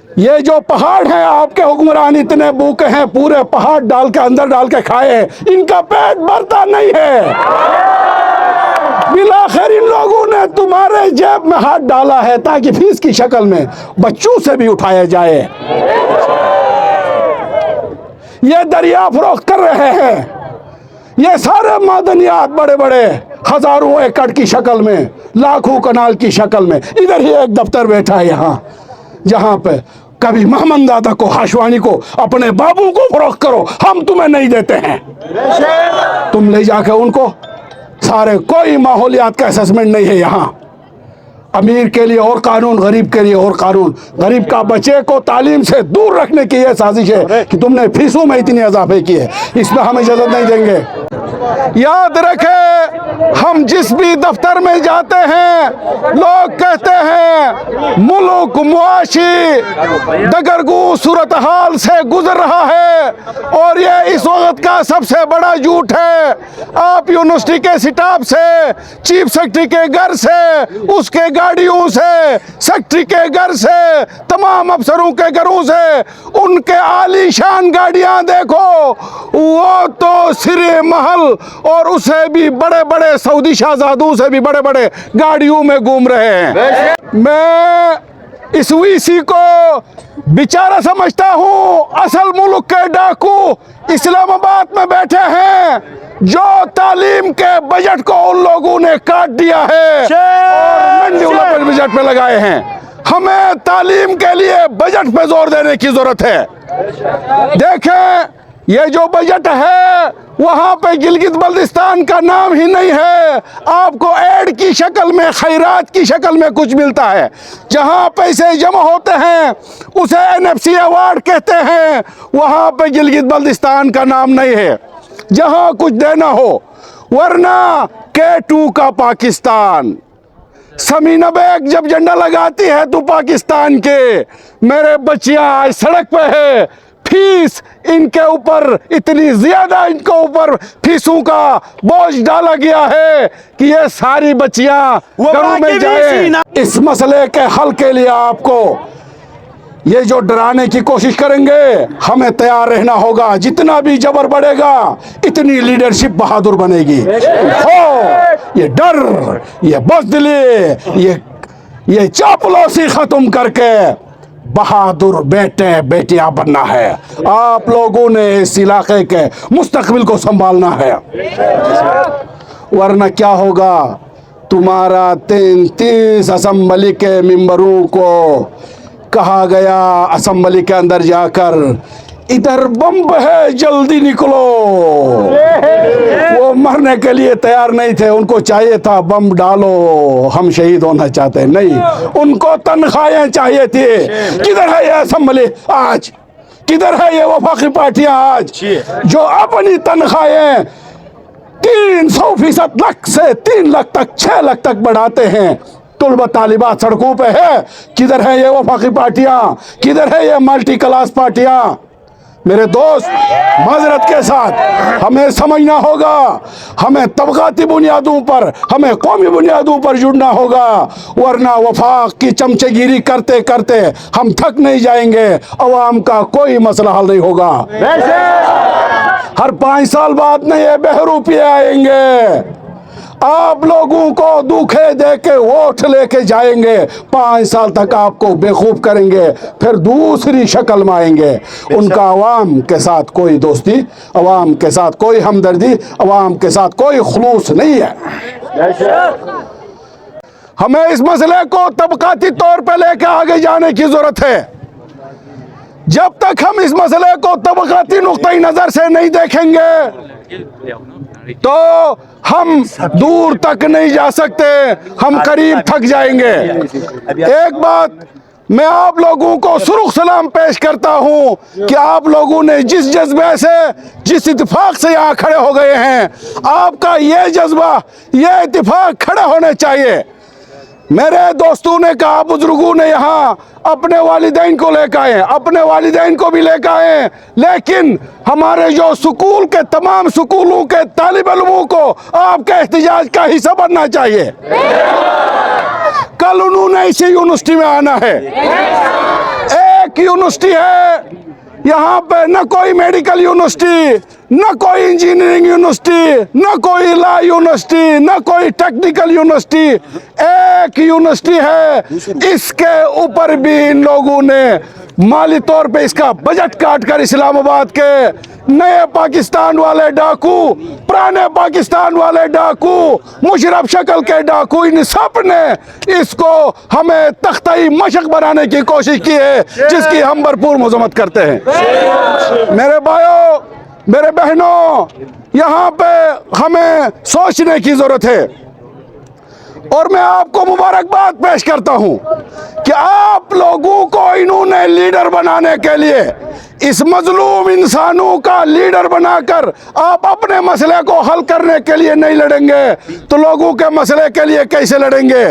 ये जो पहाड़ हैं, आपके हुक्मरान इतने भूखे हैं, पूरे पहाड़ डाल के अंदर डाल के खाए हैं, इनका पेट भरता नहीं है। बिलाखिर इन लोगों ने तुम्हारे जेब में हाथ डाला है ताकि फीस की शक्ल में बच्चों से भी उठाया जाए। ये दरिया फरोख्त कर रहे हैं, ये सारे मादनियात बड़े बड़े हजारों एकड़ की शक्ल में, लाखों कनाल की शक्ल में। इधर ही एक दफ्तर बैठा है यहाँ, जहाँ पे कभी महमद दादा को, हाशवानी को, अपने बाबू को फरोख्त करो, हम तुम्हें नहीं देते हैं। तुम ले जाके उनको सारे, कोई माहौलियात का असेसमेंट नहीं है यहाँ। अमीर के लिए और कानून, गरीब के लिए और कानून। गरीब का बच्चे को तालीम से दूर रखने की यह साजिश है कि तुमने फीसों में इतनी इजाफे किए, इसमें हम इजाजत नहीं देंगे। याद रखें, हम जिस भी दफ्तर में जाते हैं, लोग कहते हैं मुल्क मुआशी दगरगू सूरत हाल से गुजर रहा है, और ये इस वक्त का सबसे बड़ा झूठ है। आप यूनिवर्सिटी के स्टाफ से, चीफ सेक्रेटरी के घर से, उसके गाड़ियों से, सेक्रेटरी के घर से, तमाम अफसरों के घरों से, उनके आलीशान गाड़ियां देखो, वो तो सिरे महल और उसे भी बड़े बड़े सऊदी शहजादों से भी बड़े बड़े गाड़ियों में घूम रहे हैं। मैं इस वीसी को बेचारा समझता हूँ। असल मुल्क के डाकू इस्लामाबाद में बैठे हैं, जो तालीम के बजट को उन लोगों ने काट दिया है और डेवलपमेंट बजट पे लगाए हैं। हमें तालीम के लिए बजट पे जोर देने की जरूरत है। देखें, ये जो बजट है, वहाँ पे गिलगित बल्तिस्तान का नाम ही नहीं है। आपको एड की शक्ल में, खैरात की शक्ल में कुछ मिलता है। जहाँ पैसे जमा होते हैं उसे NFC अवार्ड कहते हैं, वहाँ पे गिलगित बल्तिस्तान का नाम नहीं है जहाँ कुछ देना हो। वरना K2 का पाकिस्तान, समीना बेग जब झंडा लगाती है तो पाकिस्तान के मेरे बच्चियां आज सड़क पे है। फीस इनके ऊपर इतनी ज्यादा, इनके ऊपर फीसों का बोझ डाला गया है कि ये सारी बच्चियां घरों में जाए। इस मसले के हल के लिए आपको ये जो डराने की कोशिश करेंगे, हमें तैयार रहना होगा। जितना भी जबर बढ़ेगा, इतनी लीडरशिप बहादुर बनेगी। ये डर, ये बुज़दिली, ये चापलूसी खत्म करके बहादुर बेटे बेटियां बनना है। आप लोगों ने इस इलाके के मुस्तकबिल को संभालना है, वरना क्या होगा, तुम्हारा 33 असेंबली के मेंबरों को कहा गया असेंबली के अंदर जाकर, इधर बम है, जल्दी निकलो। वो मरने के लिए तैयार नहीं थे, उनको चाहिए था बम डालो, हम शहीद होना चाहते हैं। नहीं, उनको तनख्वाहें चाहिए थी। किधर है ये असेंबली आज? किधर है ये वफाकी पार्टियां आज जो अपनी तनख्वाहें 300% लाख से 3 लाख तक, 6 लाख तक बढ़ाते हैं? तुलबा तालिबात सड़कों पे है। किधर है ये वफाकी पार्टियां? किधर है ये मल्टी क्लास पार्टियां? मेरे दोस्त, माजरत के साथ हमें समझना होगा, हमें तबकाती बुनियादों पर, हमें कौमी बुनियादों पर जुड़ना होगा, वरना वफाक की चमचेगिरी करते करते हम थक नहीं जाएंगे। अवाम का कोई मसला हल नहीं होगा। हर 5 साल बाद नए बहरूपिये आएंगे, आप लोगों को धोखे दे के वोट लेके जाएंगे। 5 साल तक आपको बेवकूफ करेंगे, फिर दूसरी शक्ल में आएंगे। उनका अवाम के साथ कोई दोस्ती, अवाम के साथ कोई हमदर्दी, अवाम के साथ कोई खुलूस नहीं है। हमें इस मसले को तबकाती तौर पर लेकर आगे जाने की जरूरत है। जब तक हम इस मसले को तबकाती नुक्ते नजर से नहीं देखेंगे तो हम दूर तक नहीं जा सकते, हम करीब थक जाएंगे। एक बात मैं आप लोगों को सुरुख सलाम पेश करता हूं कि आप लोगों ने जिस जज्बे से, जिस इत्तेफाक से यहाँ खड़े हो गए हैं, आपका ये जज्बा, ये इत्तेफाक खड़े होने चाहिए। मेरे दोस्तों ने कहा, बुजुर्गों ने यहाँ अपने वालिदैन को लेकर आए, अपने वालिदैन को भी लेकर आए, लेकिन हमारे जो स्कूल के, तमाम स्कूलों के तालिब इल्मों को आपके एहतजाज का हिस्सा बनना चाहिए। कल उन्होंने इसी यूनिवर्सिटी में आना है। एक यूनिवर्सिटी है, यहाँ पे न कोई मेडिकल यूनिवर्सिटी, न कोई इंजीनियरिंग यूनिवर्सिटी, न कोई लॉ यूनिवर्सिटी, न कोई टेक्निकल यूनिवर्सिटी, एक यूनिवर्सिटी है। इसके ऊपर भी इन लोगों ने माली तौर पे इसका बजट काट कर इस्लामाबाद के नए पाकिस्तान वाले डाकू, पुराने पाकिस्तान वाले डाकू, मुशर्रफ शक्ल के डाकू, इन सब ने इसको हमें तख्ताई मशक बनाने की कोशिश की है, जिसकी हम भरपूर मजम्मत करते हैं। मेरे भाइयों, मेरे बहनों, यहाँ पे हमें सोचने की जरूरत है और मैं आपको मुबारकबाद पेश करता हूँ कि आप लोगों को इन्होंने लीडर बनाने के लिए, इस मजलूम इंसानों का लीडर बनाकर आप अपने मसले को हल करने के लिए नहीं लड़ेंगे तो लोगों के मसले के लिए कैसे लड़ेंगे?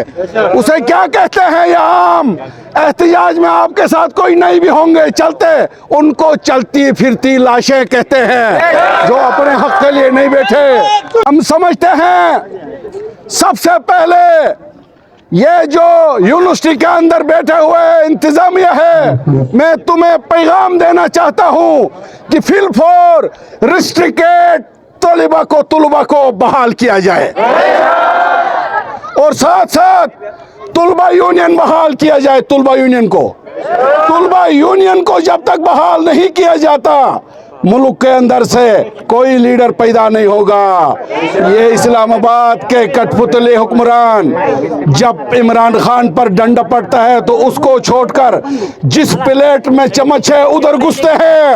उसे क्या कहते हैं यहाँ हम एहतिजाज में आपके साथ कोई नहीं भी होंगे चलते, उनको चलती फिरती लाशें कहते हैं, जो अपने हक के लिए नहीं बैठे। हम समझते हैं सबसे पहले ये जो यूनिवर्सिटी के अंदर बैठे हुए इंतजामिया है, मैं तुम्हें पैगाम देना चाहता हूं कि फिल फॉर रिस्ट्रिक्टेड तुलबा को बहाल किया जाए और साथ साथ तुलबा यूनियन बहाल किया जाए। तुलबा यूनियन को जब तक बहाल नहीं किया जाता, मुल्क के अंदर से कोई लीडर पैदा नहीं होगा। ये इस्लामाबाद के कठपुतले हुक्मरान जब इमरान खान पर डंडा पड़ता है तो उसको छोड़कर जिस प्लेट में चम्मच है उधर घुसते हैं।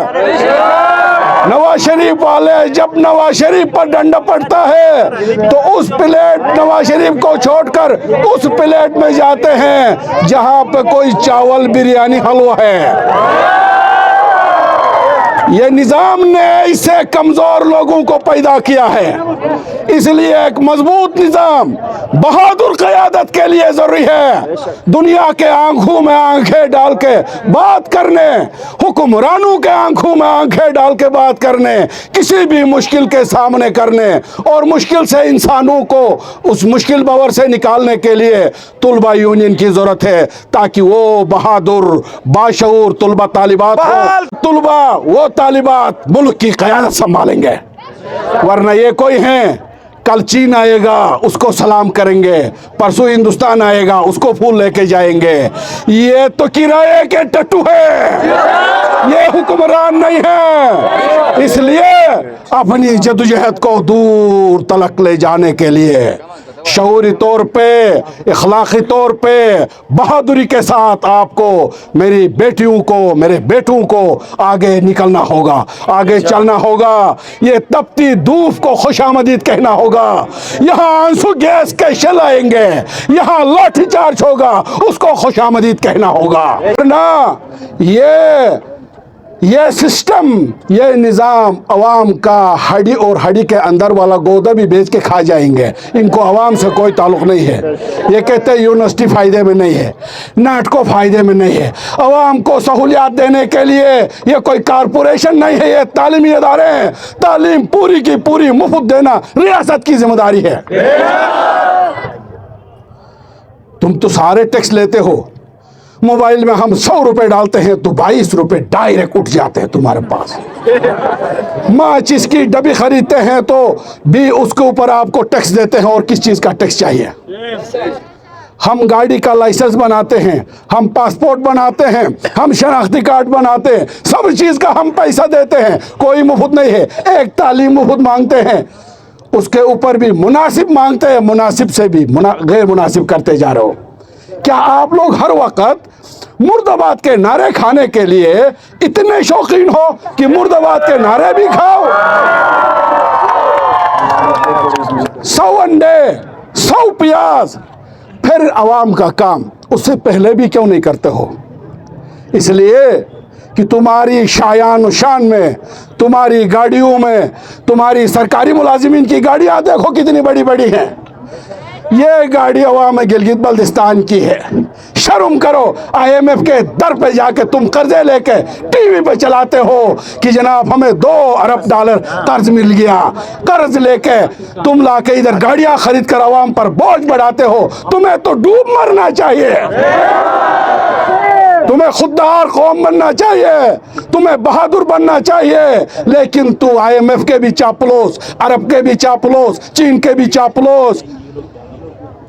नवाज शरीफ वाले जब नवाज शरीफ पर डंडा पड़ता है तो उस प्लेट, नवाज शरीफ को छोड़कर उस प्लेट में जाते हैं जहां पे कोई चावल, बिरयानी, हलवा है। ये निजाम ने इससे कमजोर लोगों को पैदा किया है, इसलिए एक मजबूत निजाम बहादुर क़यादत के लिए जरूरी है। दुनिया के आंखों में आंखें डाल के बात करने, हुक्मरानों के आंखों में आंखें डाल के बात करने, किसी भी मुश्किल के सामने करने और मुश्किल से इंसानों को उस मुश्किल बवर से निकालने के लिए तुलबा यूनियन की जरूरत है, ताकि वो बहादुर बाशऊर तुलबा तालिबात हो, तुलबा वो तालिबात मुल्क की क़यादत संभालेंगे। वरना ये कोई हैं, कल चीन आएगा उसको सलाम करेंगे, परसों हिंदुस्तान आएगा उसको फूल लेके जाएंगे। ये तो किराए के टट्टू है, ये हुक्मरान नहीं है। इसलिए अपनी जद्दोजहद को दूर तलक ले जाने के लिए शऊरी तौर पे, इखलाकी तौर पे, बहादुरी के साथ आपको, मेरी बेटियों को, मेरे बेटों को आगे निकलना होगा, आगे चलना होगा। ये तपती धूप को खुशामदीद कहना होगा। यहाँ आंसू गैस कैसे लाएंगे, यहाँ लाठीचार्ज होगा, उसको खुशामदीद कहना होगा। ना ये सिस्टम, ये निज़ाम अवाम का हड्डी और हड्डी के अंदर वाला गोदा भी बेच के खा जाएंगे। इनको अवाम से कोई ताल्लुक नहीं है। ये कहते हैं यूनिवर्सिटी फ़ायदे में नहीं है, नाटको फ़ायदे में नहीं है। अवाम को सहूलियात देने के लिए ये कोई कारपोरेशन नहीं है, ये तालीमी इदारे हैं। तालीम पूरी की पूरी मुफ्त देना रियासत की जिम्मेदारी है। तुम तो सारे टैक्स लेते हो, मोबाइल में हम 100 रुपए डालते हैं तो 22 रुपए डायरेक्ट उठ जाते हैं तुम्हारे पास। माचिस की डब्बी खरीदते हैं तो भी उसके ऊपर आपको टैक्स देते हैं, और किस चीज़ का टैक्स चाहिए। हम गाड़ी का लाइसेंस बनाते हैं, हम पासपोर्ट बनाते हैं, हम शनाख्ती कार्ड बनाते हैं, सब चीज़ का हम पैसा देते हैं, कोई मुफ्त नहीं है। एक तालीम मुफ्त मांगते हैं, उसके ऊपर भी मुनासिब मांगते हैं, मुनासिब से भी गैर मुनासिब करते जा रहे हो। क्या आप लोग हर वक्त मुर्दाबाद के नारे खाने के लिए इतने शौकीन हो कि मुर्दाबाद के नारे भी खाओ? 100 अंडे, 100 प्याज, फिर अवाम का काम उससे पहले भी क्यों नहीं करते हो? इसलिए कि तुम्हारी शायान शान में, तुम्हारी गाड़ियों में, तुम्हारी सरकारी मुलाजिमीन की गाड़ियां देखो कितनी बड़ी बड़ी हैं। ये गाड़ी अवाम गिलगित बल्तिस्तान की है। शर्म करो, IMF के दर पे जाके तुम कर्जे लेके टीवी पे चलाते हो कि जनाब हमें $2 अरब कर्ज मिल गया। कर्ज लेके तुम लाके इधर गाड़ियां खरीद कर अवाम पर बोझ बढ़ाते हो। तुम्हें तो डूब मरना चाहिए। तुम्हें खुददार कौम बनना चाहिए, तुम्हें बहादुर बनना चाहिए, लेकिन तू IMF के भी चापलूस, अरब के भी चापलूस, चीन के भी चापलूस,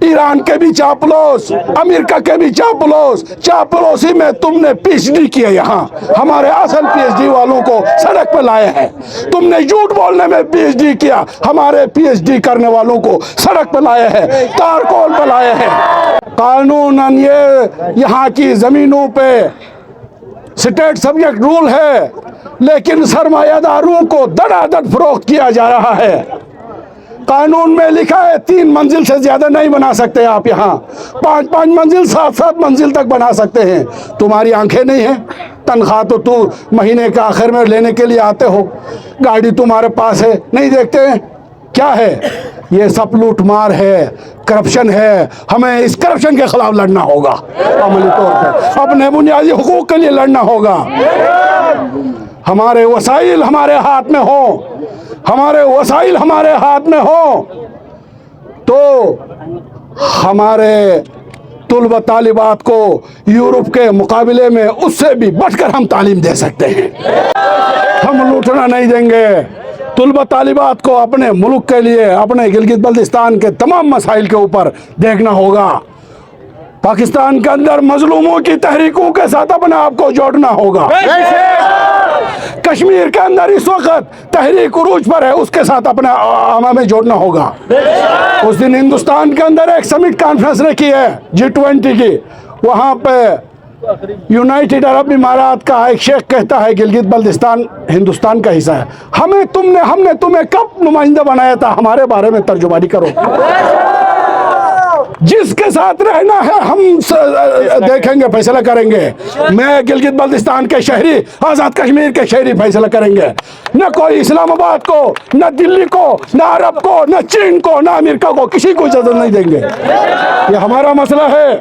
ईरान के भी चापलूस, अमेरिका के भी चापलूस, चापलूसी में तुमने PhD किया। यहाँ हमारे असल PhD वालों को सड़क पर लाए हैं। तुमने झूठ बोलने में PhD किया, हमारे PhD करने वालों को सड़क पर लाए हैं, कारकोल पर लाए हैं। कानूनन ये यहाँ की जमीनों पे स्टेट सब्जेक्ट रूल है, लेकिन सरमायादारों को धड़ाधड़ फरोख्त किया जा रहा है। कानून में लिखा है 3 मंजिल से ज्यादा नहीं बना सकते आप, यहाँ 5-5 मंजिल 7-7 मंजिल तक बना सकते हैं। तुम्हारी आंखें नहीं है, तनख्वाह तो तू महीने के आखिर में लेने के लिए आते हो, गाड़ी तुम्हारे पास है, नहीं देखते हैं क्या है? ये सब लूट मार है, करप्शन है। हमें इस करप्शन के खिलाफ लड़ना होगा, अमली तौर पर अपने बुनियादी हुकूक के लिए लड़ना होगा। हमारे वसाइल हमारे हाथ में हो, हमारे वसाइल हमारे हाथ में हो तो हमारे तुलबा तालिबात को यूरोप के मुकाबले में उससे भी बढ़कर हम तालीम दे सकते हैं। हम लूटना नहीं देंगे। तुलबा तालिबात को अपने मुल्क के लिए, अपने गिलगित बल्तिस्तान के तमाम मसाइल के ऊपर देखना होगा। पाकिस्तान के अंदर मजलूमों की तहरीकों के साथ अपने आप को जोड़ना होगा। कश्मीर के अंदर इस वक्त तहरीक उरूज पर है, उसके साथ अपने हमें जोड़ना होगा। उस दिन हिंदुस्तान के अंदर एक समिट कॉन्फ्रेंस ने की है G20 की, वहाँ पे यूनाइटेड अरब इमारात का एक शेख कहता है गिलगित बल्तिस्तान हिंदुस्तान का हिस्सा है। हमने तुम्हें कब नुमाइंदा बनाया था? हमारे बारे में तर्जुमानी करो। जिसके साथ रहना है हम देखेंगे, फैसला करेंगे। मैं गिलगित बल्तिस्तान के शहरी, आज़ाद कश्मीर के शहरी फैसला करेंगे। न कोई इस्लामाबाद को, न दिल्ली को, न अरब को, न चीन को, न अमेरिका को, किसी को इजाजत नहीं देंगे। ये हमारा मसला है।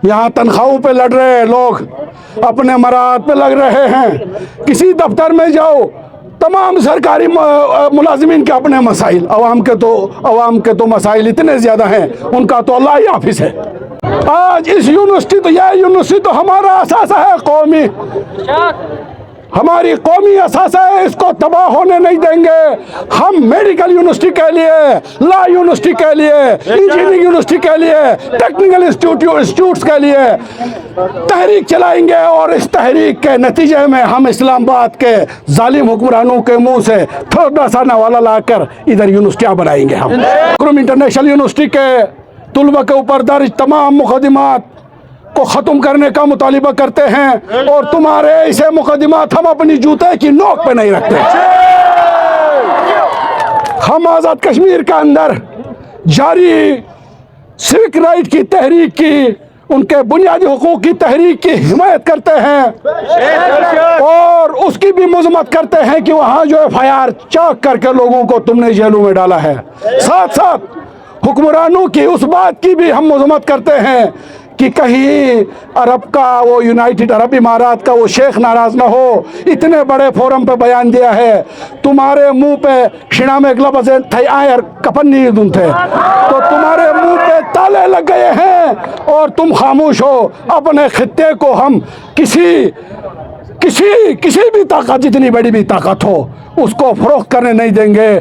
यहाँ तनख्वाहों पे लड़ रहे हैं लोग, अपने मराद पे लग रहे हैं। किसी दफ्तर में जाओ, तमाम सरकारी मुलाजिमीन के अपने मसाइल, अवाम के तो मसाइल इतने ज़्यादा हैं, उनका तो अल्लाह ही ऑफिस है। आज इस यह यूनिवर्सिटी तो हमारा असासा है कौमी, हमारी कौमी असासा है, इसको तबाह होने नहीं देंगे। हम मेडिकल यूनिवर्सिटी के लिए, लॉ यूनिवर्सिटी के लिए, इंजीनियरिंग यूनिवर्सिटी के लिए, टेक्निकल इंस्टीट्यूट्स के लिए तहरीक चलाएंगे और इस तहरीक के नतीजे में हम इस्लामाबाद के जालिम हुक्मरानों के मुंह से थोड़ा सा नवाला लाकर इधर यूनिवर्सिटियाँ बनाएंगे। हम इंटरनेशनल यूनिवर्सिटी के तुलबा के ऊपर दर्ज तमाम मुकदमात को ख़त्म करने का मुतालिबा करते हैं, और तुम्हारे ऐसे मुकदमात हम अपनी जूते की नोक पे नहीं रखते। हम आज़ाद कश्मीर के अंदर जारी सिविक राइट की तहरीक की, उनके बुनियादी हुकूक की तहरीक की हिमायत करते हैं और उसकी भी मजम्मत करते हैं कि वहाँ जो FIR चाक करके लोगों को तुमने जेलों में डाला है। साथ साथ हुक्मरानों की उस बात की भी हम मजम्मत करते हैं कि कहीं अरब का, वो यूनाइटेड अरब इमारात का वो शेख नाराज ना हो। इतने बड़े फोरम पे बयान दिया है, तुम्हारे मुंह पे शिना में ग्लब्स थे आयर कफन नहीं दूं थे, तो तुम्हारे मुंह पे ताले लग गए हैं और तुम खामोश हो। अपने खित्ते को हम किसी भी ताकत, जितनी बड़ी भी ताकत हो, उसको फरोख्त करने नहीं देंगे।